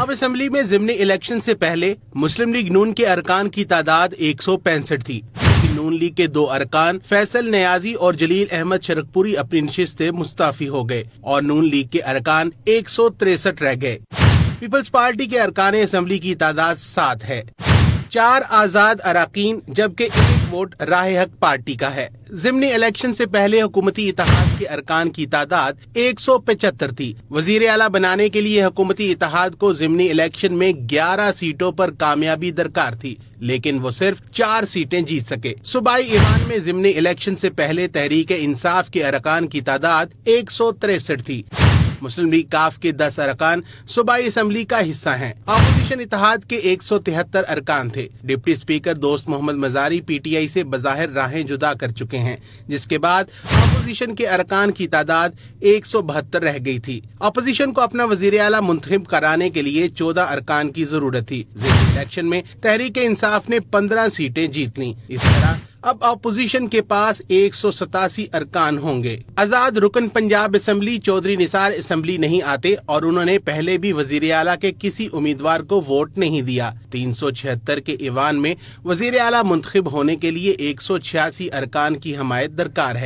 Punjab assembly में ज़िमनी election से पहले मुस्लिम लीग नून के अरकान की तादाद 165 थी। नून लीग के 2 अरकान फैसल नियाजी और जलील अहमद शरकपुरी अपनी नशिस्त से मुस्ताफी हो गए और नून लीग के अरकान 163 रह गए। पीपल्स पार्टी के अरकान असेंबली की तादाद 7 है। 4 आजाद अरकान जबकि 1 वोट राह हक पार्टी का है। ज़िमनी इलेक्शन से पहले हुकूमती इत्तेहाद के अरकान की तादाद 175 थी। वजीर आला बनाने के लिए हुकूमती इत्तेहाद को ज़िमनी इलेक्शन में 11 सीटों पर कामयाबी दरकार थी, लेकिन वो सिर्फ 4 सीटें जीत सके। सूबाई ईवान में ज़िमनी इलेक्शन से पहले तहरीक इंसाफ के अरकान की तादाद 163 थी। मुस्लिम लीग काफ के 10 अरकान सूबाई असेंबली का हिस्सा हैं। अपोजिशन इत्तेहाद के 173 अरकान थे। डिप्टी स्पीकर दोस्त मोहम्मद मजारी पीटीआई से बज़ाहिर राहें जुदा कर चुके हैं, जिसके बाद अपोजिशन के अरकान की तादाद 172 रह गई थी। अपोजिशन को अपना वजीर आला मुंतखब कराने के लिए 14 अरकान की जरूरत थी। इलेक्शन में तहरीक इंसाफ ने 15 सीटें जीत लीं। इस तरह अब अपोजिशन के पास 187 अरकान होंगे। आजाद रुकन पंजाब असेंबली चौधरी निसार असेंबली नहीं आते और उन्होंने पहले भी वजीर आला के किसी उम्मीदवार को वोट नहीं दिया। 376 के ईवान में वजीर आला मुंतखब होने के लिए 186 अरकान की हमायत दरकार है।